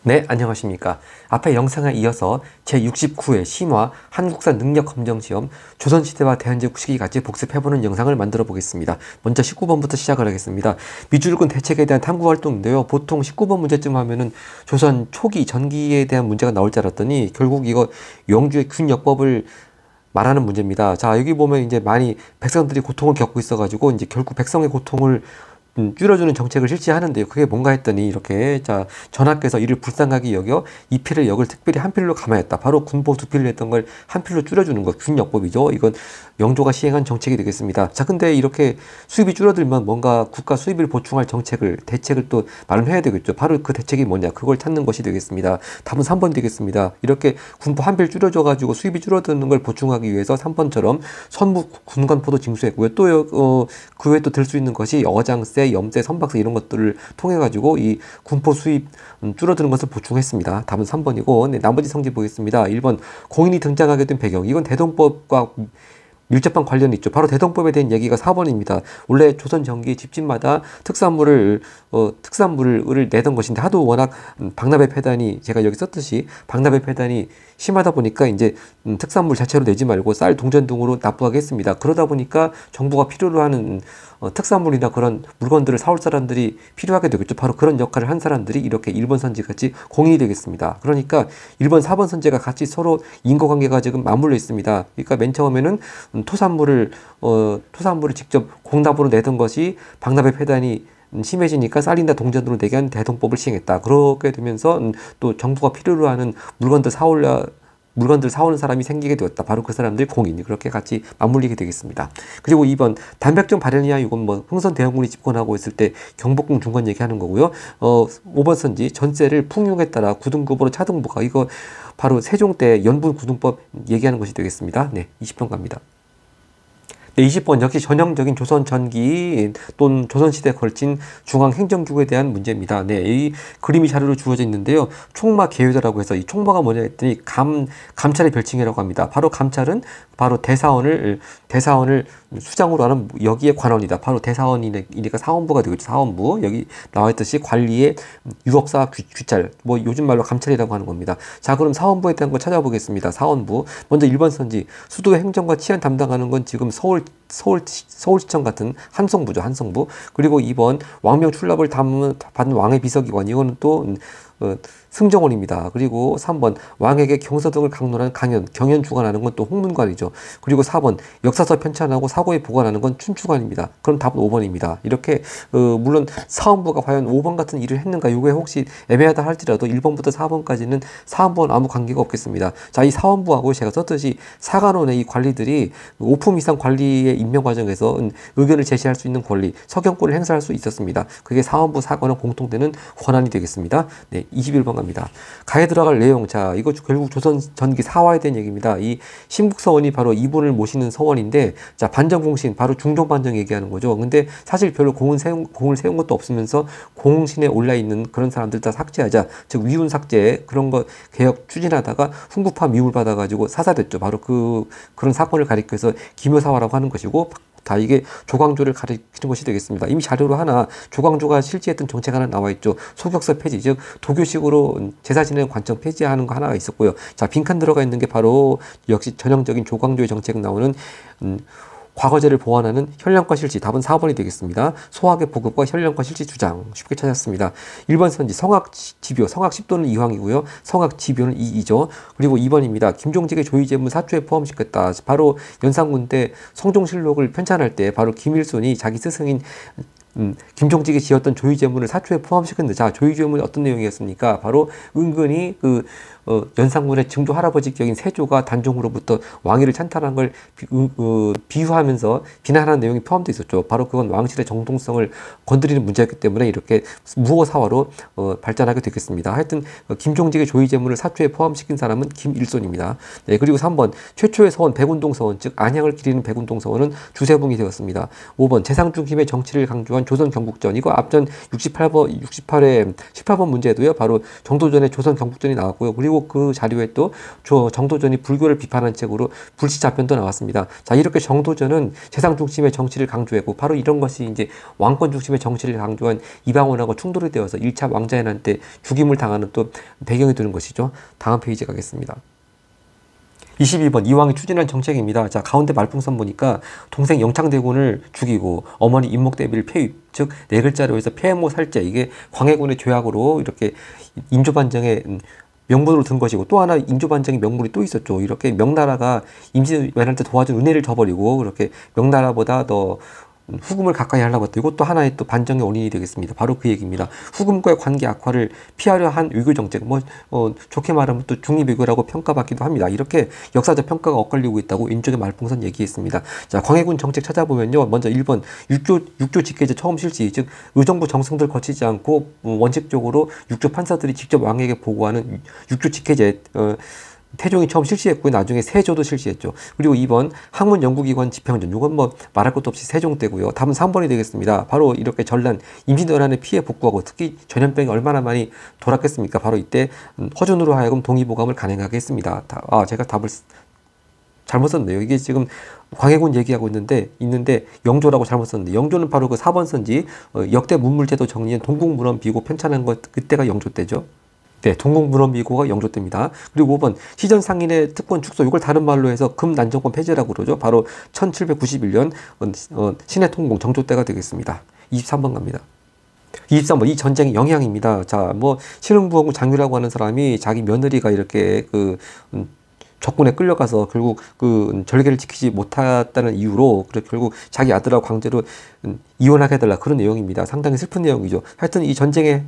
네, 안녕하십니까. 앞에 영상에 이어서 제69회 심화 한국사 능력검정시험 조선시대와 대한제 구시기 같이 복습해보는 영상을 만들어 보겠습니다. 먼저 19번부터 시작을 하겠습니다. 미줄근 대책에 대한 탐구활동인데요. 보통 19번 문제쯤 하면은 조선 초기 전기에 대한 문제가 나올 줄 알았더니 결국 이거 영주의 균역법을 말하는 문제입니다. 자, 여기 보면 이제 많이 백성들이 고통을 겪고 있어가지고 이제 결국 백성의 고통을 줄여주는 정책을 실시하는데요. 그게 뭔가 했더니 이렇게 자 전하께서 이를 불쌍하게 여겨 이 필을 역을 특별히 한 필로 감하였다. 바로 군보 두 필로 했던 걸 한 필로 줄여주는 것 균역법이죠. 이건 영조가 시행한 정책이 되겠습니다. 자, 근데 이렇게 수입이 줄어들면 뭔가 국가 수입을 보충할 대책을 또 마련해야 되겠죠. 바로 그 대책이 뭐냐, 그걸 찾는 것이 되겠습니다. 답은 3번 되겠습니다. 이렇게 군보 한 필 줄여줘 가지고 수입이 줄어드는 걸 보충하기 위해서 3번처럼 선무 군관포도 징수했고요. 또 그 외에 또 들 수 있는 것이 어장세, 염세, 선박세 이런 것들을 통해 가지고 이 군포 수입 줄어드는 것을 보충했습니다. 답은 3번이고 네, 나머지 성질 보겠습니다. 1번 공인이 등장하게 된 배경, 이건 대동법과 밀접한 관련이 있죠. 바로 대동법에 대한 얘기가 4번입니다. 원래 조선 전기 집집마다 특산물을 내던 것인데 하도 워낙 박나배 폐단이 제가 여기 썼듯이 박나배 폐단이 심하다 보니까 이제 특산물 자체로 내지 말고 쌀, 동전 등으로 납부하게 했습니다. 그러다 보니까 정부가 필요로 하는 특산물이나 그런 물건들을 사올 사람들이 필요하게 되겠죠. 바로 그런 역할을 한 사람들이 이렇게 1번 선지 같이 공인이 되겠습니다. 그러니까 1번, 4번 선지가 같이 서로 인과관계가 지금 맞물려 있습니다. 그러니까 맨 처음에는 토산물을 직접 공납으로 내던 것이 박나배 폐단이 심해지니까 쌀이나 동전으로 내게 한 대동법을 시행했다. 그렇게 되면서 또 정부가 필요로 하는 물건들 사오는 사람이 생기게 되었다. 바로 그 사람들이 공인이 그렇게 같이 맞물리게 되겠습니다. 그리고 2번 단백종 발현이야, 이건 뭐 흥선 대원군이 집권하고 있을 때 경복궁 중건 얘기하는 거고요. 5번 선지 전세를 풍용에 따라 구등급으로 차등부가, 이거 바로 세종 때 연분 구등법 얘기하는 것이 되겠습니다. 네, 20번 갑니다. 네, 20번 역시 전형적인 조선 전기 또는 조선시대에 걸친 중앙행정국에 대한 문제입니다. 네, 이 그림이 자료로 주어져 있는데요. 총마 계유자라고 해서 이 총마가 뭐냐 했더니 감찰의 별칭이라고 합니다. 바로 감찰은 바로 대사원을 수장으로 하는 여기에 관원이다. 바로 대사원이니까 사원부가 되겠죠. 사원부. 여기 나와 있듯이 관리의 유업사 귀찰, 뭐 요즘 말로 감찰이라고 하는 겁니다. 자, 그럼 사원부에 대한 걸 찾아보겠습니다. 사원부. 먼저 1번 선지 수도 행정과 치안 담당하는 건 지금 서울시청 같은 한성부죠. 한성부. 그리고 2번 왕명 출납을 받는 왕의 비서기관, 이거는 또 승정원입니다. 그리고 3번 왕에게 경서 등을 강론하는 경연 주관하는 건 또 홍문관이죠. 그리고 4번 역사서 편찬하고 사고에 보관하는 건 춘추관입니다. 그럼 답은 5번입니다. 이렇게 물론 사원부가 과연 5번 같은 일을 했는가, 이게 혹시 애매하다 할지라도 1번부터 4번까지는 사원부와는 아무 관계가 없겠습니다. 자, 이 사원부하고 제가 썼듯이 사관원의 이 관리들이 오품 이상 관리의 임명 과정에서 의견을 제시할 수 있는 권리, 서경권을 행사할 수 있었습니다. 그게 사원부, 사관원 공통되는 권한이 되겠습니다. 네, 21번 갑니다. 가에 들어갈 내용, 자, 이거 결국 조선 전기 사화에 대한 얘기입니다. 이 신국서원이 바로 이분을 모시는 서원인데, 자, 반정공신, 바로 중종반정 얘기하는 거죠. 근데 사실 별로 공을 세운 것도 없으면서 공신에 올라 있는 그런 사람들 다 삭제하자, 즉 위훈 삭제 그런 거 개혁 추진하다가 훈구파 미움을 받아가지고 사살됐죠. 바로 그런 사건을 가리켜서 기묘사화라고 하는 것이고, 다 이게 조광조를 가리키는 것이 되겠습니다. 이미 자료로 하나 조광조가 실시했던 정책 하나 나와 있죠. 소격서 폐지, 즉 도교식으로 제사 지내는 관청 폐지하는 거 하나가 있었고요. 자, 빈칸 들어가 있는 게 바로 역시 전형적인 조광조의 정책 나오는 과거제를 보완하는 현량과 실시. 답은 4번이 되겠습니다. 소학의 보급과 현량과 실시 주장. 쉽게 찾았습니다. 1번 선지 성악지묘, 성악 10도는 이황이고요. 성악지묘는 이이죠. 그리고 2번입니다. 김종직의 조의제문 사초에 포함시켰다. 바로 연산군 때 성종실록을 편찬할 때 바로 김일손이 자기 스승인 김종직이 지었던 조의제문을 사초에 포함시켰는데, 자, 조의제문이 어떤 내용이었습니까? 바로 은근히 연산군의 증조 할아버지격인 세조가 단종으로부터 왕위를 찬탈한 걸 비유하면서 비난하는 내용이 포함되어 있었죠. 바로 그건 왕실의 정통성을 건드리는 문제였기 때문에 이렇게 무어사화로 발전하게 되겠습니다. 하여튼 김종직의 조의제문을 사초에 포함시킨 사람은 김일손입니다. 네, 그리고 3번 최초의 서원 백운동 서원, 즉 안양을 기리는 백운동 서원은 주세붕이 되었습니다. 5번 재상중심의 정치를 강조한 인정한 조선 경국전, 이거 앞전 68회 18번 문제도요, 바로 정도전의 조선 경국전이 나왔고요. 그리고 그 자료에 또 정도전이 불교를 비판한 책으로 불시자편도 나왔습니다. 자, 이렇게 정도전은 재상 중심의 정치를 강조했고, 바로 이런 것이 이제 왕권 중심의 정치를 강조한 이방원하고 충돌이 되어서 1차 왕자해난 때 죽임을 당하는 또 배경이 되는 것이죠. 다음 페이지 가겠습니다. 22번 이왕이 추진한 정책입니다. 자, 가운데 말풍선 보니까 동생 영창대군을 죽이고 어머니 임목대비를 폐위, 즉 네 글자로 해서 폐모 살제, 이게 광해군의 죄악으로 이렇게 인조반정의 명분으로 든 것이고, 또 하나 인조반정의 명분이 또 있었죠. 이렇게 명나라가 임진왜란 때 도와준 은혜를 저버리고 그렇게 명나라보다 더 후금을 가까이 하려고 했다. 이것도 하나의 또 반정의 원인이 되겠습니다. 바로 그 얘기입니다. 후금과의 관계 악화를 피하려 한 외교 정책, 좋게 말하면 또 중립외교라고 평가받기도 합니다. 이렇게 역사적 평가가 엇갈리고 있다고 인쪽의 말풍선 얘기했습니다. 자, 광해군 정책 찾아보면요, 먼저 1번 육조 직계제 처음 실시, 즉 의정부 정승들 거치지 않고 원칙적으로 육조 판사들이 직접 왕에게 보고하는 육조 직계제, 태종이 처음 실시했고요. 나중에 세조도 실시했죠. 그리고 2번 학문 연구기관 집행전, 이건 말할 것도 없이 세종 때고요. 답은 3번이 되겠습니다. 바로 이렇게 전란 임진왜란의 피해 복구하고, 특히 전염병이 얼마나 많이 돌았겠습니까? 바로 이때 허준으로 하여금 동의보감을 간행하게 했습니다. 제가 답을 잘못 썼네요. 이게 지금 광해군 얘기하고 있는데 영조라고 잘못 썼는데, 영조는 바로 그 4번 선지 역대 문물제도 정리인 동국문헌 비고 편찬한 것, 그때가 영조 때죠. 네, 동국문헌비고가 영조 때입니다. 그리고 5번 시전 상인의 특권 축소, 이걸 다른 말로 해서 금난정권 폐지라고 그러죠. 바로 1791년 신해 통공 정조 때가 되겠습니다. 23번 갑니다. 23번 이 전쟁의 영향입니다. 자, 신흥부원군 장유라고 하는 사람이 자기 며느리가 이렇게 적군에 끌려가서 결국 절개를 지키지 못했다는 이유로 결국 자기 아들하고 강제로 이혼하게 해달라, 그런 내용입니다. 상당히 슬픈 내용이죠. 하여튼 이 전쟁의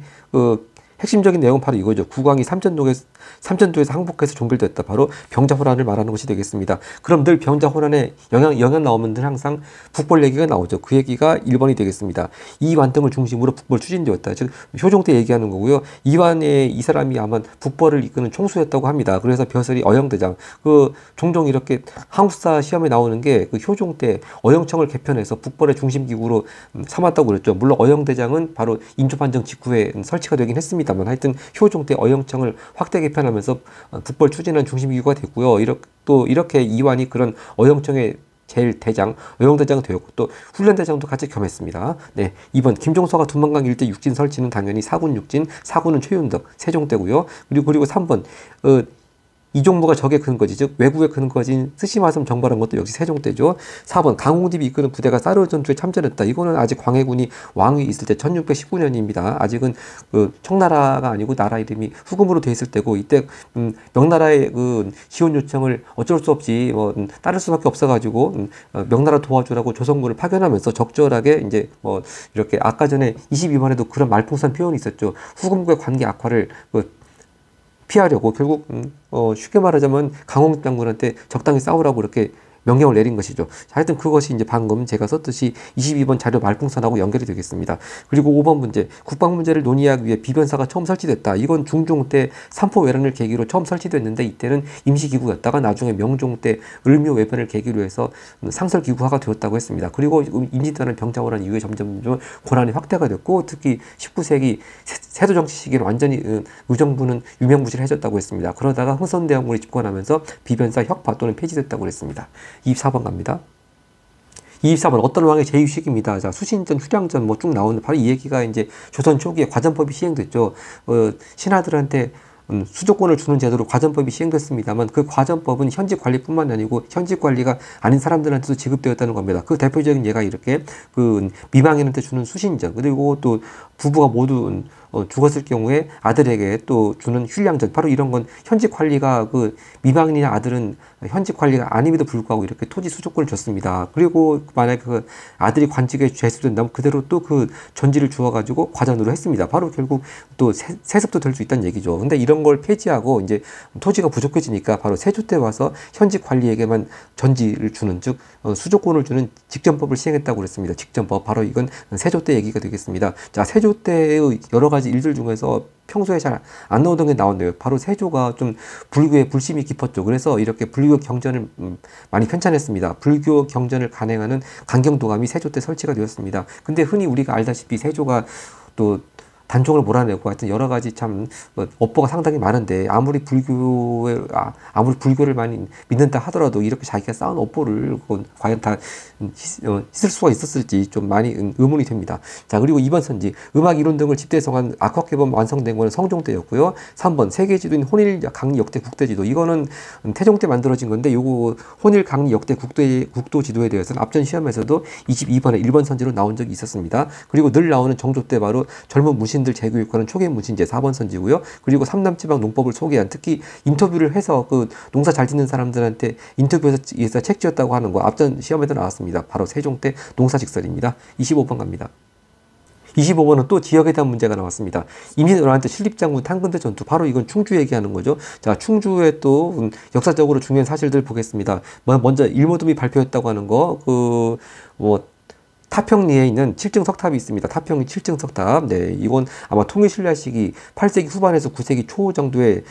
핵심적인 내용은 바로 이거죠. 국왕이 삼전도에서 항복해서 종결됐다. 바로 병자호란을 말하는 것이 되겠습니다. 그럼 늘 병자호란에 영향 나오면 늘 항상 북벌 얘기가 나오죠. 그 얘기가 1번이 되겠습니다. 이완 등을 중심으로 북벌 추진되었다. 즉 효종 때 얘기하는 거고요. 이완의 이 사람이 아마 북벌을 이끄는 총수였다고 합니다. 그래서 벼슬이 어영대장. 종종 이렇게 한국사 시험에 나오는 게 효종 때 어영청을 개편해서 북벌의 중심기구로 삼았다고 그랬죠. 물론 어영대장은 바로 인조반정 직후에 설치가 되긴 했습니다. 하여튼 효종 때 어영청을 확대 개편하면서 북벌 추진한 중심기구가 됐고요. 이렇게 이완이 그런 어영청의 제일 대장, 어영대장이 되었고, 또 훈련대장도 같이 겸했습니다. 네, 2번 김종서가 두만강 일대 육진 설치는 당연히 사군 육진, 사군은 최윤덕, 세종 때고요. 그리고 3번 이종무가 적의 근거지, 즉 외국의 근거진 스시마섬 정벌한 것도 역시 세종 때죠. 4번 강홍립이 이끄는 부대가 사르 전투에 참전했다. 이거는 아직 광해군이 왕위 있을 때 1619년입니다. 아직은 청나라가 아니고 나라 이름이 후금으로 돼 있을 때고, 이때 명나라의 지원 요청을 어쩔 수 없이 따를 수밖에 없어가지고 명나라 도와주라고 조선군을 파견하면서 적절하게 이제 이렇게 아까 전에 22번에도 그런 말풍선 표현이 있었죠. 후금과의 관계 악화를 피하려고 결국 쉽게 말하자면 강홍 장군한테 적당히 싸우라고 이렇게 명령을 내린 것이죠. 하여튼 그것이 이제 방금 제가 썼듯이 22번 자료 말풍선하고 연결이 되겠습니다. 그리고 5번 문제, 국방 문제를 논의하기 위해 비변사가 처음 설치됐다. 이건 중종 때 삼포 외란을 계기로 처음 설치됐는데, 이때는 임시기구였다가 나중에 명종 때 을묘 외변을 계기로 해서 상설기구화가 되었다고 했습니다. 그리고 임진왜란 병자호란 이후에 점점 권한이 확대가 됐고, 특히 19세기 세도 정치 시기에는 완전히 의정부는 유명무실해졌다고 했습니다. 그러다가 흥선대원군이 집권하면서 비변사 혁파 또는 폐지됐다고 했습니다. 24번 갑니다. 24번 어떤 왕의 제휴식입니다. 자, 수신전, 휴량전 쭉 나오는 바로 이 얘기가 이제 조선 초기에 과전법이 시행됐죠. 신하들한테 수조권을 주는 제도로 과전법이 시행됐습니다만, 그 과전법은 현직 관리뿐만 아니고 현직 관리가 아닌 사람들한테도 지급되었다는 겁니다. 그 대표적인 예가 이렇게 미망인한테 주는 수신전, 그리고 또 부부가 모두 죽었을 경우에 아들에게 또 주는 휴량전, 바로 이런 건 현직 관리가 미망인이나 아들은 현직 관리가 아님에도 불구하고 이렇게 토지 수조권을 줬습니다. 그리고 만약에 그 아들이 관직에 죄수된다면 그대로 또 그 전지를 주어가지고 과전으로 했습니다. 바로 결국 또 세습도 될 수 있다는 얘기죠. 근데 이런 걸 폐지하고 이제 토지가 부족해지니까 바로 세조 때 와서 현직 관리에게만 전지를 주는, 즉 수조권을 주는 직전법을 시행했다고 그랬습니다. 직전법, 바로 이건 세조 때 얘기가 되겠습니다. 자, 세조 세조 때의 여러 가지 일들 중에서 평소에 잘 안 나오던 게 나왔네요. 바로 세조가 좀 불교에 불심이 깊었죠. 그래서 이렇게 불교 경전을 많이 편찬했습니다. 불교 경전을 간행하는 강경도감이 세조 때 설치가 되었습니다. 근데 흔히 우리가 알다시피 세조가 또 단종을 몰아내고 하여튼 여러 가지 참 업보가 상당히 많은데 아무리 불교를 많이 믿는다 하더라도 이렇게 자기가 쌓은 업보를 과연 다 씻을 수가 있었을지 좀 많이 의문이 됩니다. 자, 그리고 2번 선지 음악 이론 등을 집대성한 악화개범 완성된 거는 성종 때였고요. 3번 세계지도인 혼일 강리 역대 국대지도, 이거는 태종 때 만들어진 건데 요거 혼일 강리 역대 국도 지도에 대해서는 앞전 시험에서도 22번에 1번 선지로 나온 적이 있었습니다. 그리고 늘 나오는 정조 때 바로 젊은 무신들 재교육하는 초계 무신제 4번 선지고요. 그리고 삼남지방 농법을 소개한, 특히 인터뷰를 해서 그 농사 잘 짓는 사람들한테 인터뷰에서 책 지었다고 하는 거 앞전 시험에도 나왔습니다. 바로 세종 때 농사직설입니다. 25번 갑니다. 25번은 또 지역에 대한 문제가 나왔습니다. 임진왜란 때 신립장군 탕근대 전투, 바로 이건 충주 얘기하는 거죠. 자, 충주의 또 역사적으로 중요한 사실들 보겠습니다. 먼저 일모둠이 발표했다고 하는 거, 타평리에 있는 7층 석탑이 있습니다. 타평리 7층 석탑. 네, 이건 아마 통일신라 시기 8세기 후반에서 9세기 초 정도에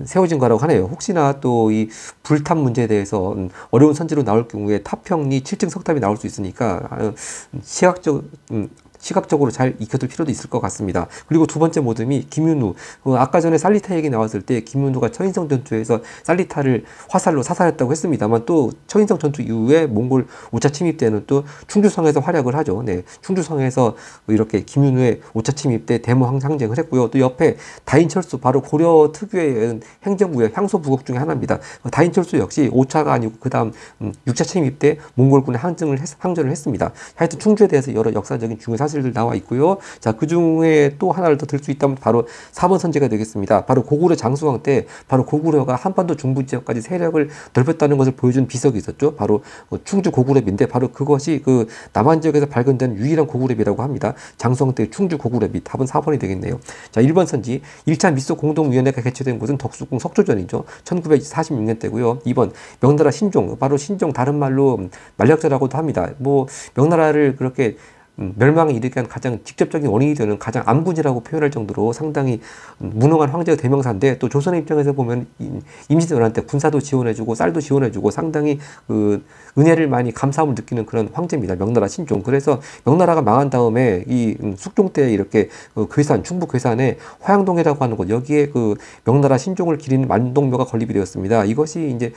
세워진 거라고 하네요. 혹시나 또 이 불탑 문제에 대해서 어려운 선지로 나올 경우에 타평리 7층 석탑이 나올 수 있으니까 시각적으로 잘 익혀둘 필요도 있을 것 같습니다. 그리고 두 번째 모듬이 김윤우. 아까 전에 살리타 얘기 나왔을 때 김윤우가 처인성 전투에서 살리타를 화살로 사살했다고 했습니다만, 또 처인성 전투 이후에 몽골 5차 침입 때는 또 충주성에서 활약을 하죠. 네, 충주성에서 이렇게 김윤우의 5차 침입 때 데모 항쟁을 했고요. 또 옆에 다인철수, 바로 고려 특유의 행정부의 향소 부국 중에 하나입니다. 다인철수 역시 5차가 아니고 그 다음 6차 침입 때 몽골군의 항전을 했습니다. 하여튼 충주에 대해서 여러 역사적인 중요한 사실들 나와 있고요. 자, 그 중에 또 하나를 더 들 수 있다면 바로 4번 선지가 되겠습니다. 바로 고구려 장수왕 때 바로 고구려가 한반도 중부 지역까지 세력을 넓혔다는 것을 보여준 비석이 있었죠. 바로 충주 고구려비인데, 바로 그것이 그 남한 지역에서 발견된 유일한 고구려비라고 합니다. 장수왕 때 충주 고구려비. 답은 4번이 되겠네요. 자, 1번 선지 1차 미소 공동위원회가 개최된 곳은 덕수궁 석조전이죠. 1946년 때고요. 2번 명나라 신종, 바로 신종 다른 말로 만력자라고도 합니다. 명나라를 그렇게 멸망에 이르게 한 가장 직접적인 원인이 되는 가장 암군이라고 표현할 정도로 상당히 무능한 황제의 대명사인데, 또 조선의 입장에서 보면 임진왜란 때 군사도 지원해주고 쌀도 지원해주고 상당히 그 은혜를 많이 감사함을 느끼는 그런 황제입니다. 명나라 신종. 그래서 명나라가 망한 다음에 이 숙종 때 이렇게 괴산, 충북 괴산에 화양동이라고 하는 곳, 여기에 그 명나라 신종을 기리는 만동묘가 건립이 되었습니다. 이것이 이제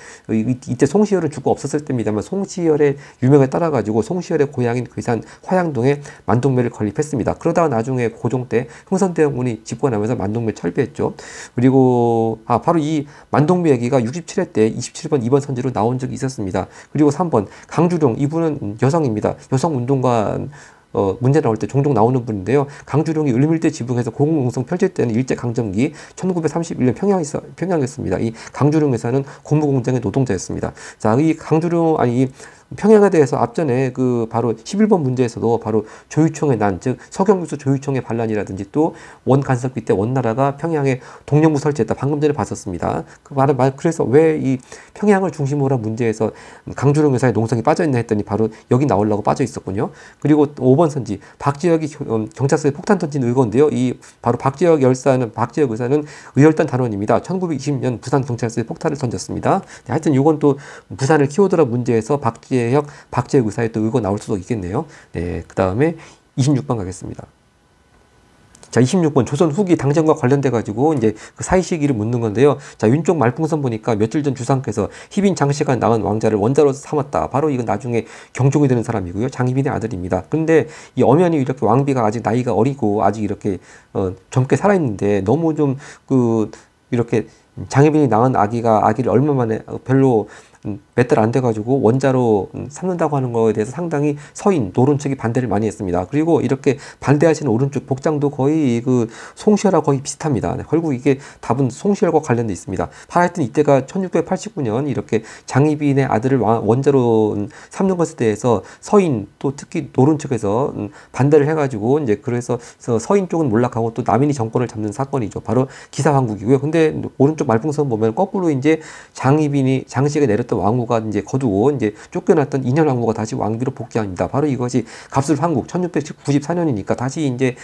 이때 송시열은 죽고 없었을 때입니다만, 송시열의 유명에 따라 가지고 송시열의 고향인 괴산 화양동에 만동묘를 건립했습니다. 그러다가 나중에 고종 때 흥선대원군이 집권하면서 만동묘 철폐했죠. 그리고 바로 이 만동묘 얘기가 67회 때 27번 2번 선지로 나온 적이 있었습니다. 그리고 3번 강주룡, 이분은 여성입니다. 여성운동가 문제 나올 때 종종 나오는 분인데요. 강주룡이 을밀대 지붕에서 고공농성 펼칠 때는 일제강점기 1931년 평양이었습니다. 이 강주룡 회사는 고무공장의 노동자였습니다. 자, 이 평양에 대해서 앞전에 바로 11번 문제에서도 바로 조유총의 난, 즉 서경유수 조유총의 반란이라든지 또 원간섭기 때 원나라가 평양에 동령부 설치했다, 방금 전에 봤었습니다. 그래서 왜 이 평양을 중심으로 한 문제에서 강주룡 여사의 농성이 빠져있나 했더니 바로 여기 나오려고 빠져 있었군요. 그리고 5번 선지 박지혁이 경찰서에 폭탄 던진 의거인데요. 이 바로 박지혁 의사는 의열단 단원입니다. 1920년 부산 경찰서에 폭탄을 던졌습니다. 하여튼 이건 또 부산을 키우더라 문제에서 박지혁 의사의 또 의거 나올 수도 있겠네요. 네, 그 다음에 26번 가겠습니다. 자, 26번 조선 후기 당정과 관련돼 가지고 이제 그 사이 시기를 묻는 건데요. 자, 윤쪽 말풍선 보니까 며칠 전 주상께서 희빈 장씨가 낳은 왕자를 원자로 삼았다. 바로 이건 나중에 경종이 되는 사람이고요. 장희빈의 아들입니다. 근데 이 엄연히 이렇게 왕비가 아직 나이가 어리고 아직 이렇게 젊게 살아있는데 너무 좀 이렇게 장희빈이 낳은 아기를 얼마 만에 별로 몇 달 안 돼가지고 원자로 삼는다고 하는 거에 대해서 상당히 서인, 노론 측이 반대를 많이 했습니다. 그리고 이렇게 반대하시는 오른쪽 복장도 거의 송시열하고 거의 비슷합니다. 결국 이게 답은 송시열과 관련돼 있습니다. 하여튼 이때가 1689년 이렇게 장희빈의 아들을 원자로 삼는 것에 대해서 서인, 또 특히 노론 측에서 반대를 해가지고 이제 그래서 서인 쪽은 몰락하고 또 남인이 정권을 잡는 사건이죠. 바로 기사왕국이고요. 근데 오른쪽 왼쪽 말풍선 보면 거꾸로 이제 장씨가 내렸던 왕후가 이제 거두고 이제 쫓겨났던 인현 왕후가 다시 왕비로 복귀합니다. 바로 이것이 갑술황국 1694년이니까 다시 이제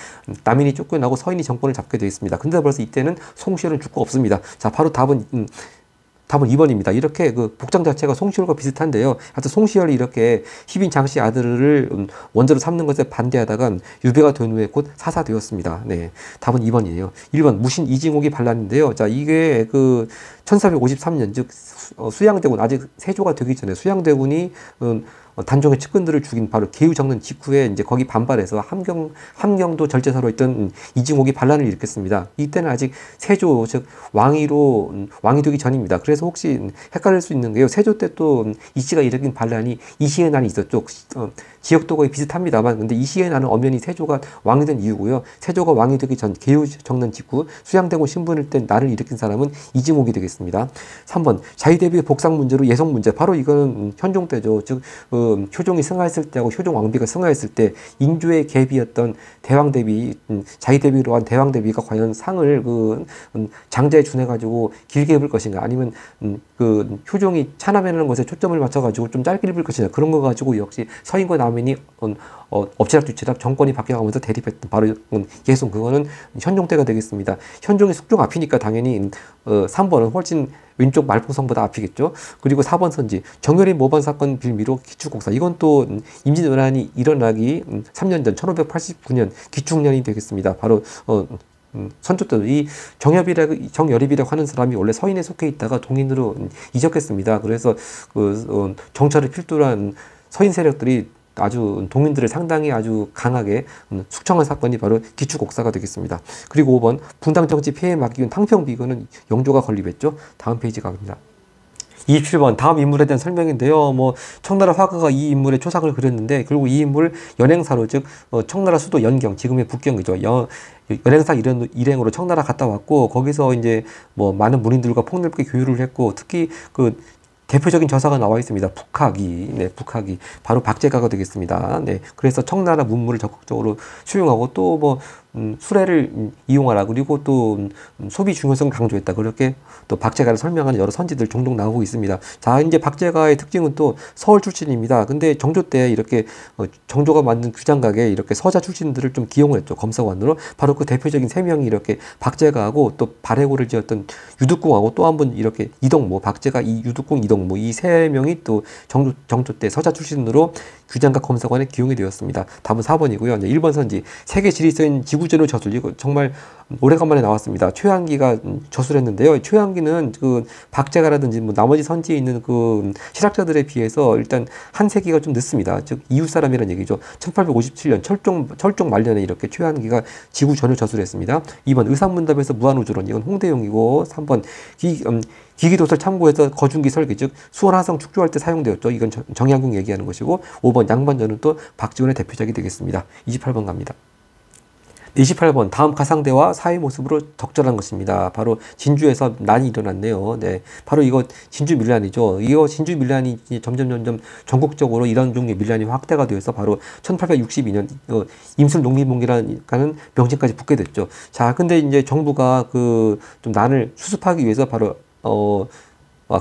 남인이 쫓겨나고 서인이 정권을 잡게 되어 있습니다. 근데 벌써 이때는 송시열은 죽고 없습니다. 자, 바로 답은 2번입니다. 이렇게 그 복장 자체가 송시열과 비슷한데요. 하여튼 송시열이 이렇게 희빈 장씨 아들을 원조로 삼는 것에 반대하다가 유배가 된 후에 곧 사사되었습니다. 네. 답은 2번이에요. 1번 무신 이징옥이 반란인데요. 자, 이게 그 1453년 즉 수양대군 아직 세조가 되기 전에 수양대군이 단종의 측근들을 죽인 바로 계유정년 직후에 이제 거기 반발해서 함경도 절제사로 있던 이징옥이 반란을 일으켰습니다. 이때는 아직 세조 즉 왕이 되기 전입니다. 그래서 혹시 헷갈릴 수 있는 게요. 세조 때 또 이씨가 일으킨 반란이 이시의 난이 있었죠. 지역도 거의 비슷합니다만 근데 이시의 난은 엄연히 세조가 왕이 된 이유고요. 세조가 왕이 되기 전 계유정년 직후 수양대군 신분일 때 난을 일으킨 사람은 이징옥이 되겠습니다. 3번 자위대비 복상 문제로 예성 문제. 바로 이거는 현종 때죠. 즉 효종이 승하했을 때하고 효종 왕비가 승하했을 때 인조의 계비였던 대왕대비 자위대비로 한 대왕대비가 과연 상을 장자에 준해가지고 길게 입을 것인가 아니면 효종이 찬압해내는 것에 초점을 맞춰가지고 좀 짧게 입을 것이냐 그런 거 가지고 역시 서인과 남인이 엎치락뒤치락 정권이 바뀌어가면서 대립했던 바로 예송 그거는 현종 때가 되겠습니다. 현종이 숙종 앞이니까 당연히 3번은 훨씬 왼쪽 말풍선보다 앞이겠죠. 그리고 4번 선지 정열인 모반 사건 빌미로 기축곡사 이건 또 임진왜란이 일어나기 3년 전 1589년 기축년이 되겠습니다. 바로 선조 때도 이 정열입이라고 하는 사람이 원래 서인에 속해 있다가 동인으로 이적했습니다. 그래서 정찰을 필두로 한 서인 세력들이 아주 동인들을 상당히 아주 강하게 숙청한 사건이 바로 기축곡사가 되겠습니다. 그리고 5번 분당정치 폐해 막이은 탕평비건은 영조가 건립했죠. 다음 페이지 가봅니다. 27번 다음 인물에 대한 설명인데요. 청나라 화가가 이 인물의 초상을 그렸는데 결국 이 인물 연행사로 즉 청나라 수도 연경 지금의 북경이죠. 연행사 일행으로 청나라 갔다 왔고 거기서 이제 많은 문인들과 폭넓게 교류를 했고 특히 대표적인 저서가 나와 있습니다. 북학이. 네, 북학이. 바로 박제가가 되겠습니다. 네. 그래서 청나라 문물을 적극적으로 수용하고 또 수레를 이용하라. 그리고 또 소비 중요성을 강조했다. 그렇게 또 박제가를 설명하는 여러 선지들 종종 나오고 있습니다. 자, 이제 박제가의 특징은 또 서울 출신입니다. 근데 정조 때 이렇게 정조가 만든 규장각에 이렇게 서자 출신들을 좀 기용을 했죠. 검사관으로. 바로 그 대표적인 세 명이 이렇게 박제가하고 또 발해고를 지었던 유득궁하고 또 한 번 이렇게 이덕모, 박제가 유득궁 이덕모 이 세 명이 또 정조 때 서자 출신으로 규장각 검사관에 기용이 되었습니다. 답은 4번이고요. 1번 선지 세계 지리서인 지구전의 저술 이거 정말 오래간만에 나왔습니다. 최한기가 저술했는데요. 최한기는 박제가라든지 나머지 선지에 있는 실학자들에 비해서 일단 한 세기가 좀 늦습니다. 즉 이웃 사람이라는 얘기죠. 1857년 철종 말년에 이렇게 최한기가 지구전을 저술했습니다. 2번 의상문답에서 무한우주론 이건 홍대용이고 3번 기기도설 참고해서 거중기 설계 즉 수원하성 축조할 때 사용되었죠. 이건 정약용 얘기하는 것이고 5번 양반전은 또 박지원의 대표작이 되겠습니다. 28번 갑니다. 28번 다음 가상대와 사회 모습으로 적절한 것입니다. 바로 진주에서 난이 일어났네요. 네, 바로 이거 진주 밀란이죠. 이거 진주 밀란이 점점 전국적으로 이런 종류의 밀란이 확대가 되어서 바로 1862년 임술 농민봉기라는 명칭까지 붙게 됐죠. 자, 근데 이제 정부가 좀 난을 수습하기 위해서 바로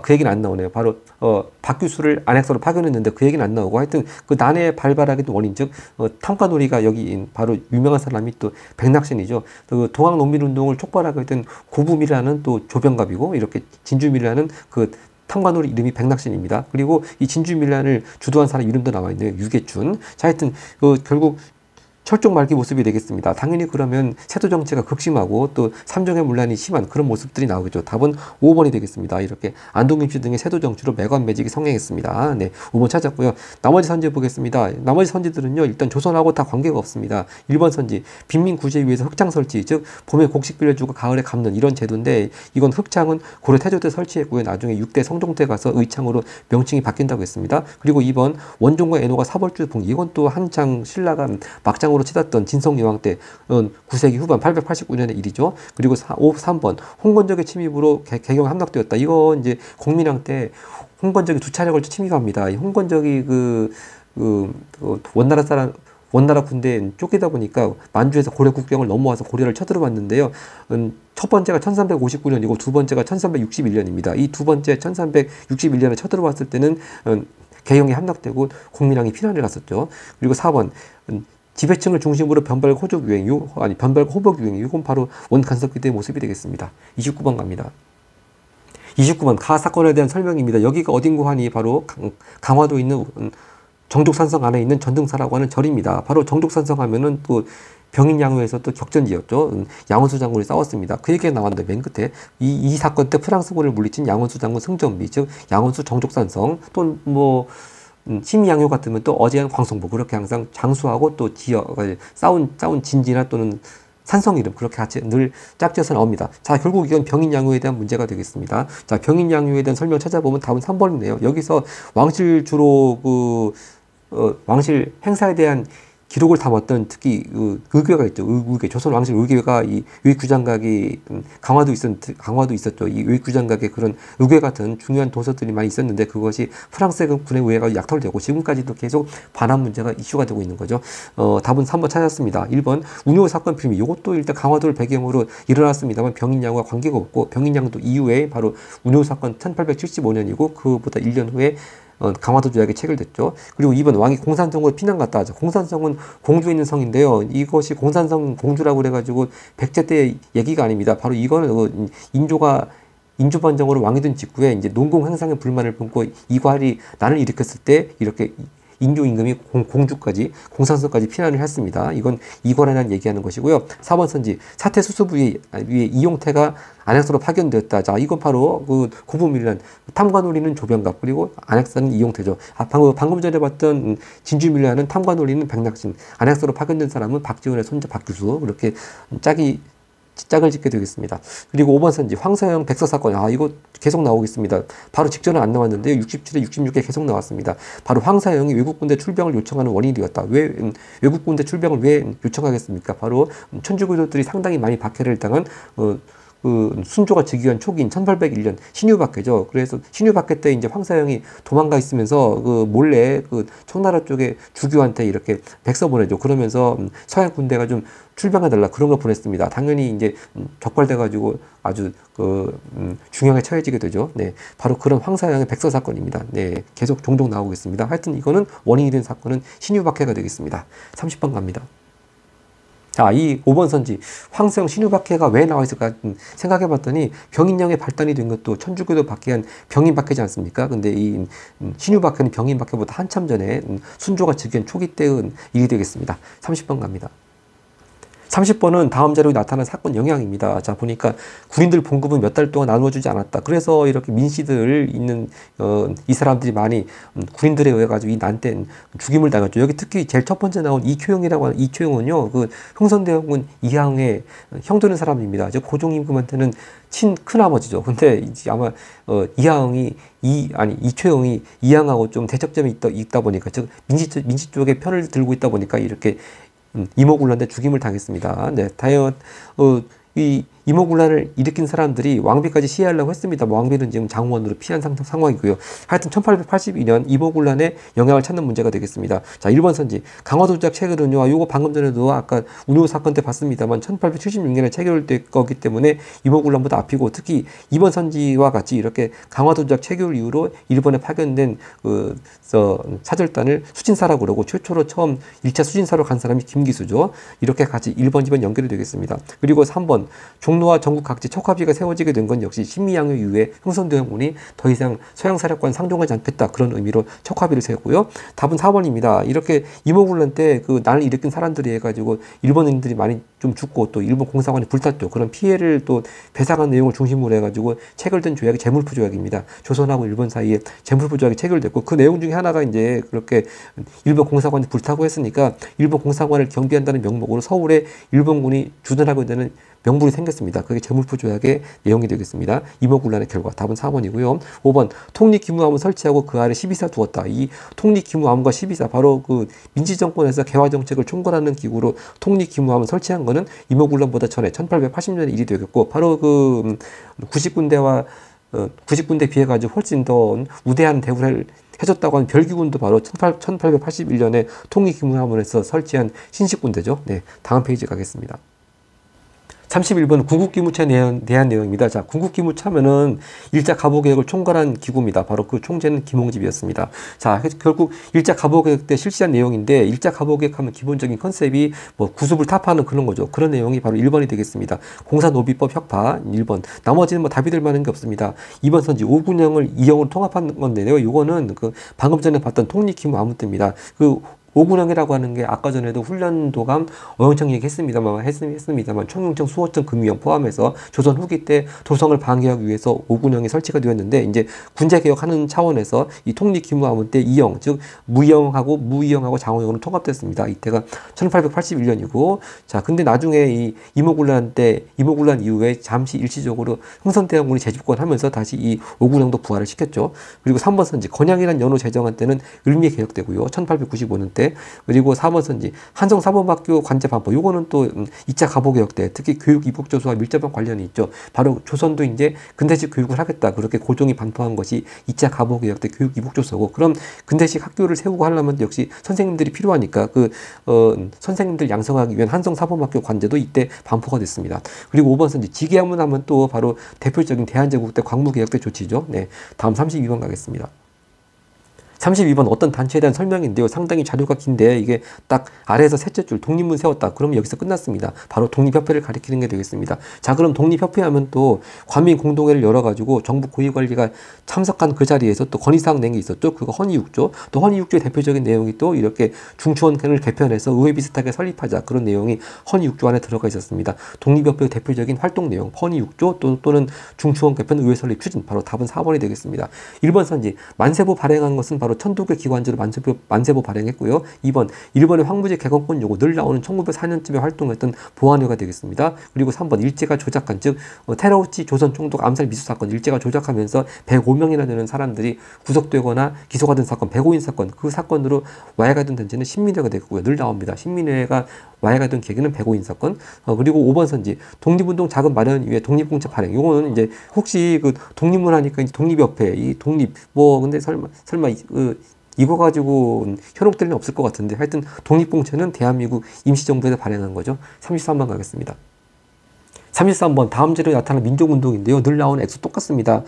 그 얘기는 안 나오네요. 바로 박 교수를 안핵사로 파견했는데 그 얘기는 안 나오고 하여튼 그 난의 발발하기 원인 즉 탐관오리가 여기 바로 유명한 사람이 또 백낙신이죠. 동학농민운동을 촉발하게 된 고부밀라는 또 조병갑이고 이렇게 진주밀라는 탐관오리 이름이 백낙신입니다. 그리고 이 진주밀란을 주도한 사람 이름도 나와 있네요. 유계춘. 자, 하여튼 결국 철종 말기 모습이 되겠습니다. 당연히 그러면 세도 정체가 극심하고 또 삼종의 문란이 심한 그런 모습들이 나오겠죠. 답은 5번이 되겠습니다. 이렇게 안동김씨 등의 세도 정치로 매관매직이 성행했습니다. 네, 5번 찾았고요. 나머지 선지 보겠습니다. 나머지 선지들은요, 일단 조선하고 다 관계가 없습니다. 1번 선지, 빈민 구제 위해서 흑창 설치, 즉 봄에 곡식 빌려주고 가을에 갚는 이런 제도인데 이건 흑창은 고려 태조 때 설치했고요. 나중에 6대 성종 때 가서 의창으로 명칭이 바뀐다고 했습니다. 그리고 2번 원종과 애노가 사벌주 봉 이건 또 한창 신라가 막장으로 치닫던 진성여왕 때 9세기 후반 889년의 일이죠. 그리고 3번 홍건적의 침입으로 개경에 함락되었다. 이거 이제 공민왕 때 홍건적이 2차례 걸쳐 침입합니다. 홍건적이 원나라 사람 원나라 군대에 쫓기다 보니까 만주에서 고려 국경을 넘어와서 고려를 쳐들어왔는데요. 첫 번째가 1359년이고 두 번째가 1361년입니다. 이 두 번째 1361년에 쳐들어왔을 때는 개영이 함락되고 공민왕이 피난을 갔었죠. 그리고 4번 지배층을 중심으로 변발과 호적 유행, 변발과 호복 유행, 이건 바로 원간섭기대의 모습이 되겠습니다. 29번 갑니다. 29번 가 사건에 대한 설명입니다. 여기가 어딘고 하니 바로 강화도에 있는 정족산성 안에 있는 전등사라고 하는 절입니다. 바로 정족산성 하면은 또 병인양요에서 또 격전지였죠. 양원수 장군이 싸웠습니다. 그 얘기가 나왔는데 맨 끝에 이 사건 때 프랑스군을 물리친 양원수 장군 승전비, 즉 양원수 정족산성, 또 뭐 심의양요 같으면 또 어제한 광성보, 그렇게 항상 장수하고 또 지역 싸운 진지나 또는 산성 이름 그렇게 같이 늘 짝지어서 나옵니다. 자, 결국 이건 병인양요에 대한 문제가 되겠습니다. 자, 병인양요에 대한 설명 찾아보면 답은 3번이네요. 여기서 왕실 주로 왕실 행사에 대한 기록을 담았던 특히 의궤가 있죠. 의궤, 조선 왕실 의궤가 이 외구장각이 강화도 있었죠. 이 외구장각에 그런 의궤 같은 중요한 도서들이 많이 있었는데 그것이 프랑스 군에 의해 약탈되고 지금까지도 계속 반환 문제가 이슈가 되고 있는 거죠. 답은 3번 찾았습니다. 1번 운요 사건 비밀. 이것도 일단 강화도를 배경으로 일어났습니다만 병인양과 관계가 없고 병인양도 이후에 바로 운요 사건 1875년이고 그보다 1년 후에 강화도 조약이 체결됐죠. 그리고 2번 왕이 공산성으로 피난 갔다 하죠. 공산성은 공주에 있는 성인데요. 이것이 공산성 공주라고 그래가지고 백제 때 얘기가 아닙니다. 바로 이거는 인조 반정으로 왕이 된 직후에 이제 농공 행상에 불만을 품고 이괄이 난을 일으켰을 때 이렇게 인조 임금이 공주까지 공산성까지 피난을 했습니다. 이건 이괄에 대한 얘기하는 것이고요. 4번 선지 사태 수습 위에 이용태가 안약사로 파견되었다. 자, 이건 바로 그 고부밀란 탐관올리는 조병갑, 그리고 안약사는 이용태죠. 방금 전에 봤던 진주밀란은 탐관올리는 백낙신, 안약사로 파견된 사람은 박지원의 손자 박규수, 그렇게 짝을 짓게 되겠습니다. 그리고 5번 선지 황서영 백서 사건, 이거 계속 나오겠습니다. 바로 직전은 안 나왔는데요. 67에 66에 계속 나왔습니다. 바로 황서영이 외국군대 출병을 요청하는 원인이었다. 왜 외국군대 출병을 왜 요청하겠습니까? 바로 천주교도들이 상당히 많이 박해를 당한 순조가 즉위한 초기인 1801년 신유박해죠. 그래서 신유박해 때 이제 황사영이 도망가 있으면서 몰래 청나라 쪽에 주교한테 이렇게 백서 보내죠. 그러면서 서양 군대가 좀 출병해달라 그런 걸 보냈습니다. 당연히 이제 적발돼가지고 아주 중형에 처해지게 되죠. 네, 바로 그런 황사영의 백서 사건입니다. 네, 계속 종종 나오겠습니다. 하여튼 이거는 원인이 된 사건은 신유박해가 되겠습니다. 30번 갑니다. 자, 이 5번 선지 황서영 신유박해가 왜 나와 있을까 생각해 봤더니 병인양의 발단이 된 것도 천주교도 박해한 병인박해지 않습니까? 근데 이 신유박해는 병인박해보다 한참 전에 순조가 즉위한 초기 때의 일이 되겠습니다. 30번 갑니다. 30번은 다음 자료에 나타난 사건 영향입니다. 자, 보니까 군인들 봉급은 몇 달 동안 나눠주지 않았다. 그래서 이렇게 민씨들 있는 이 사람들이 많이 군인들에 의해 가지고 이 난때 죽임을 당했죠. 여기 특히 제일 첫 번째 나온 이초용이라고 하는 이초용은요, 흥선대원군 이항의 형 되는 사람입니다. 즉 고종 임금한테는 큰아버지죠. 근데 이제 아마 이초용이 이항하고 좀 대척점이 있다 보니까, 즉 민씨 쪽의 편을 들고 있다 보니까 이렇게 이모군란대 죽임을 당했습니다. 네, 다연 이 이모군란을 일으킨 사람들이 왕비까지 시해하려고 했습니다. 왕비는 지금 장원으로 피한 상황이고요. 하여튼 1882년 이모군란의 영향을 찾는 문제가 되겠습니다. 자, 1번 선지 강화도작 체결은요, 요거 방금 전에도 아까 운요 사건 때 봤습니다만 1876년에 체결될 거기 때문에 이모군란보다 앞이고, 특히 2번 선지와 같이 이렇게 강화도작 체결 이후로 일본에 파견된 사절단을 수진사라고 그러고, 최초로 처음 1차 수진사로 간 사람이 김기수죠. 이렇게 같이 1번, 2번 연결이 되겠습니다. 그리고 3번 종로와 전국 각지 척합의가 세워지게 된 건 역시 신미양요 이후에 흥선대원군이 더 이상 서양사력과는 상종하지 않겠다, 그런 의미로 척합의를 세웠고요. 답은 4번입니다. 이렇게 이모군란 때 난을 일으킨 사람들이 해가지고 일본인들이 많이 좀 죽고 또 일본 공사관이 불탔죠. 그런 피해를 또 배상한 내용을 중심으로 해가지고 체결된 조약이 재물포 조약입니다. 조선하고 일본 사이에 재물포 조약이 체결됐고, 그 내용 중에 하나가 이제 그렇게 일본 공사관이 불타고 했으니까 일본 공사관을 경비한다는 명목으로 서울에 일본군이 주둔하고 되는 명분이 생겼습니다. 그게 재물포 조약의 내용이 되겠습니다. 이모군란의 결과 답은 4번이고요. 5번 통립기무함을 설치하고 그 아래 12사 두었다. 이 통립기무함과 12사, 바로 민지정권에서 개화정책을 총괄하는 기구로 통립기무함을 설치한 거는 이모군란보다 전에 1880년에 일이 되겠고, 바로 90군대와 90군대 비해 가지고 훨씬 더 우대한 대우를 해줬다고 하는 별기군도 바로 1881년에 통일기무하문에서 설치한 신식군대죠. 네, 다음 페이지 가겠습니다. 31번 군국기무처에 대한 내용입니다. 자, 군국기무처면은 일제 가보개혁을 총괄한 기구입니다. 바로 그 총재는 김홍집이었습니다. 자, 결국 일제 가보개혁 때 실시한 내용인데, 일제 가보개혁하면 기본적인 컨셉이 뭐 구습을 타파하는 그런 거죠. 그런 내용이 바로 1번이 되겠습니다. 공사노비법 혁파 1번. 나머지는 뭐 답이 될 만한 게 없습니다. 2번 선지 5군형을 2형으로 통합한 건데요. 이거는 그 방금 전에 봤던 통립기무아문 때입니다. 그 5군형이라고 하는 게 아까 전에도 훈련도감 어영청 얘기했습니다만 총영청 수호청 금위형 포함해서 조선 후기 때 도성을 방해하기 위해서 5군형이 설치가 되었는데, 이제 군제 개혁하는 차원에서 이 통립기무아문 때 2형, 즉 무이형하고 장호형으로 통합됐습니다. 이때가 1881년이고, 자, 근데 나중에 이 이모군란 이후에 잠시 일시적으로 흥선대원군이 재집권하면서 다시 이 5군형도 부활을 시켰죠. 그리고 3번 선지 건양이라는 연호 제정한 때는 을미에 개혁되고요. 1895년 때. 그리고 4번 선지 한성사범학교 관제 반포, 요거는 또 2차 가보개혁 때 특히 교육 이복조소와 밀접한 관련이 있죠. 바로 조선도 이제 근대식 교육을 하겠다, 그렇게 고종이 반포한 것이 2차 가보개혁 때 교육 이복조소고, 그럼 근대식 학교를 세우고 하려면 역시 선생님들이 필요하니까 선생님들 양성하기 위한 한성사범학교 관제도 이때 반포가 됐습니다. 그리고 5번 선지 지계학문 하면 또 바로 대표적인 대한제국 때 광무개혁 때 조치죠. 네, 다음 32번 가겠습니다. 32번 어떤 단체에 대한 설명인데요. 상당히 자료가 긴데 이게 딱 아래에서 셋째 줄 독립문 세웠다. 그러면 여기서 끝났습니다. 바로 독립협회를 가리키는 게 되겠습니다. 자, 그럼 독립협회 하면 또 관민공동회를 열어가지고 정부 고위관리가 참석한 그 자리에서 또 건의사항 낸 게 있었죠. 그거 헌의6조. 또 헌의6조의 대표적인 내용이 또 이렇게 중추원회를 개편해서 의회 비슷하게 설립하자. 그런 내용이 헌의6조 안에 들어가 있었습니다. 독립협회의 대표적인 활동 내용 헌의6조 또는 중추원 개편 의회 설립 추진. 바로 답은 4번이 되겠습니다. 1번 선지 만세보 발행한 것은 바로 천도교 기관지로 만세보 발행했고요. 2번 일본의 황무지 개건권 요구 늘 나오는 1904년쯤에 활동했던 보안회가 되겠습니다. 그리고 3번 일제가 조작한, 즉 테러우치 조선 총독 암살 미수 사건, 일제가 조작하면서 105명이나 되는 사람들이 구속되거나 기소가 된 사건, 105인 사건, 그 사건으로 와해가 된 단체는 신민회가 되겠고요. 늘 나옵니다. 신민회가 와해가 된 계기는 105인 사건. 그리고 5번 선지 독립운동 자금 마련 위해 독립공채 발행. 요거는 이제 혹시 그 독립문 하니까 독립협회, 이 독립 뭐 근데 설마 이거 가지고 현혹될 일은 없을 것 같은데, 하여튼 독립공채는 대한민국 임시정부에서 발행한 거죠. 33번 가겠습니다. 33번 다음 자료에 나타난 민족운동인데요. 늘 나오는 액수 똑같습니다.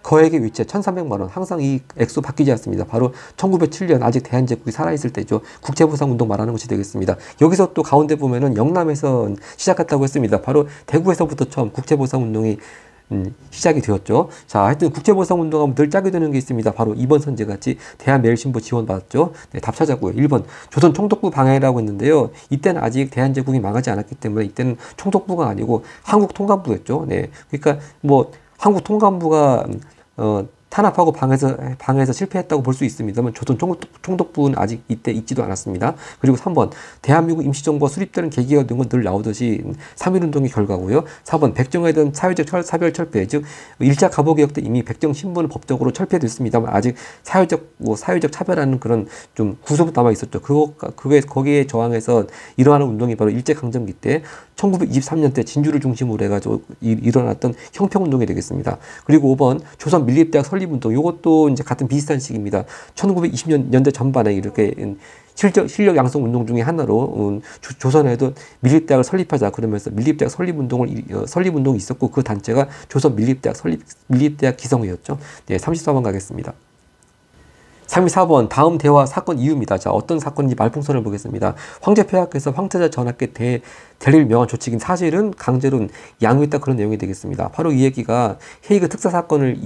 거액의 위채 1,300만 원, 항상 이 액수 바뀌지 않습니다. 바로 1907년 아직 대한제국이 살아있을 때죠. 국제보상운동 말하는 것이 되겠습니다. 여기서 또 가운데 보면은 영남에서 시작했다고 했습니다. 바로 대구에서부터 처음 국제보상운동이 시작이 되었죠. 자, 하여튼 국제보상운동하면 늘 짜게 되는 게 있습니다. 바로 2번 선제같이 대한매일신보 지원받았죠. 네, 답 찾았고요. 1번 조선 총독부 방해라고 했는데요. 이때는 아직 대한제국이 망하지 않았기 때문에 이때는 총독부가 아니고 한국통감부였죠. 네, 그러니까 뭐 한국통감부가 탄압하고 방해해서 실패했다고 볼 수 있습니다만 조선 총독부는 아직 이때 있지도 않았습니다. 그리고 3번 대한민국 임시정부가 수립되는 계기가 된 건 늘 나오듯이 3.1운동의 결과고요. 4번 백정에 대한 사회적 사별 철폐, 즉 1차 가보개혁 때 이미 백정 신분은 법적으로 철폐됐습니다만 아직 사회적 차별하는 그런 좀 구속이 남아 있었죠. 거기에 저항해서 일어나는 운동이 바로 일제강점기 때 1923년 때 진주를 중심으로 해가지고 일어났던 형평운동이 되겠습니다. 그리고 5번 조선 밀립대학 설립운동, 이것도 이제 같은 비슷한 시기입니다. 1920년대 전반에 이렇게 실력 양성 운동 중에 하나로 조선에도 밀립대학을 설립하자 그러면서 밀립대학 설립운동이 있었고, 그 단체가 조선 밀립대학 기성회였죠. 네, 34번 가겠습니다. 34번 다음 대화 사건 이유입니다. 자, 어떤 사건인지 말풍선을 보겠습니다. 황제 폐하께서 황태자 전하께 대리를 명한 조치긴 사실은 강제로 양육했다, 그런 내용이 되겠습니다. 바로 이 얘기가 헤이그 특사 사건을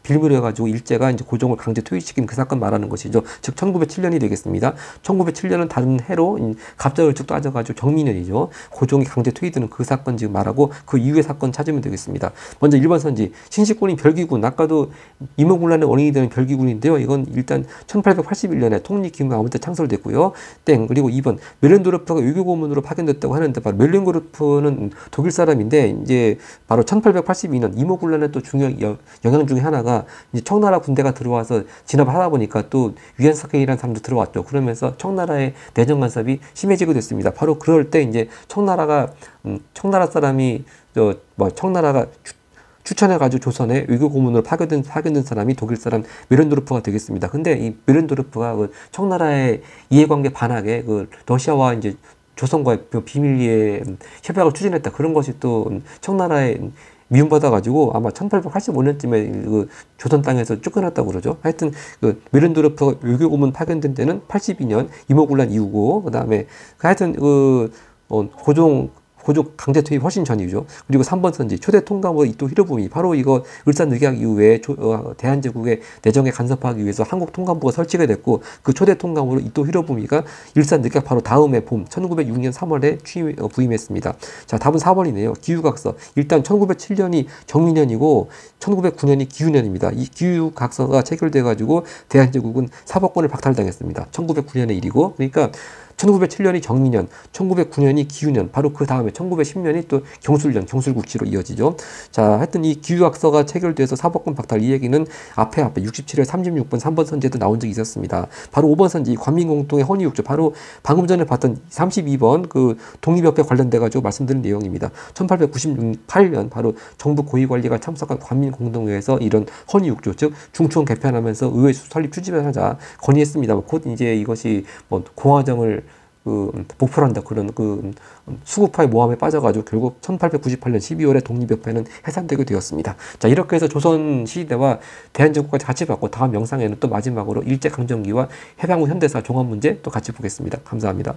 빌미로 해가지고 일제가 이제 고종을 강제 퇴위시킨 그 사건 말하는 것이죠. 즉 1907년이 되겠습니다. 1907년은 다른 해로 갑자을축 따져가지고 경민년이죠. 고종이 강제 퇴위되는 그 사건 지금 말하고 그 이후의 사건 찾으면 되겠습니다. 먼저 1번 선지 신식군인 별기군, 아까도 임원군란의 원인이 되는 별기군인데요. 이건 일단 1881년에 통립기무아문 때 창설됐고요. 그리고 2번 멜렌도르프가 외교고문으로 파견됐다고 하는데, 바로 멜렌도르프는 독일 사람인데 이제 바로 1882년 이모군란의 또 중요한 영향 중에 하나가 이제 청나라 군대가 들어와서 진압을 하다 보니까 또 위안사케이라는 사람도 들어왔죠. 그러면서 청나라의 내정 간섭이 심해지게 됐습니다. 바로 그럴 때 이제 청나라 사람이 청나라가 추천해가지고 조선에 외교 고문으로 파견된 사람이 독일 사람 메른도르프가 되겠습니다. 근데 이 메른도르프가 그 청나라의 이해관계 반하게 그 러시아와 이제 조선과의 비밀리에 협약을 추진했다. 그런 것이 또 청나라의 미움받아가지고 아마 1885년쯤에 그 조선 땅에서 쫓겨났다고 그러죠. 하여튼 그 메른도르프가 외교고문 파견된 때는 82년 이모군란 이후고, 그 다음에 하여튼 그 고종 강제 투입 훨씬 전이죠. 그리고 3번 선지 초대 통감으로 이토 히로부미, 바로 이거 을사늑약 이후에 대한제국의 내정에 간섭하기 위해서 한국 통감부가 설치가 됐고, 그 초대 통감으로 이토 히로부미가 을사늑약 바로 다음해 봄 1906년 3월에 부임했습니다. 자, 답은 4번이네요. 기후각서. 일단 1907년이 정민년이고 1909년이 기후년입니다. 이 기후각서가 체결돼 가지고 대한제국은 사법권을 박탈당했습니다. 1909년의 일이고, 그러니까 1907년이 정민년, 1909년이 기후년, 바로 그 다음에 1910년이 또 경술년, 경술국시로 이어지죠. 자, 하여튼 이 기후학서가 체결돼서 사법권 박탈, 이 얘기는 앞에 67회 36번 3번 선지에도 나온 적이 있었습니다. 바로 5번 선지 관민공동의 헌의육조, 바로 방금 전에 봤던 32번 그 독립협회 관련돼 가지고 말씀드린 내용입니다. 1898년 바로 정부 고위관리가 참석한 관민공동회에서 이런 헌의육조, 즉 중추원 개편하면서 의회 설립 추진을 하자 건의했습니다. 곧 이제 이것이 뭐 공화정을 목표로 한다, 그런 수구파의 모함에 빠져가지고 결국 1898년 12월에 독립협회는 해산되게 되었습니다. 자, 이렇게 해서 조선 시대와 대한제국까지 같이 봤고, 다음 영상에는 또 마지막으로 일제강점기와 해방 후 현대사 종합 문제 또 같이 보겠습니다. 감사합니다.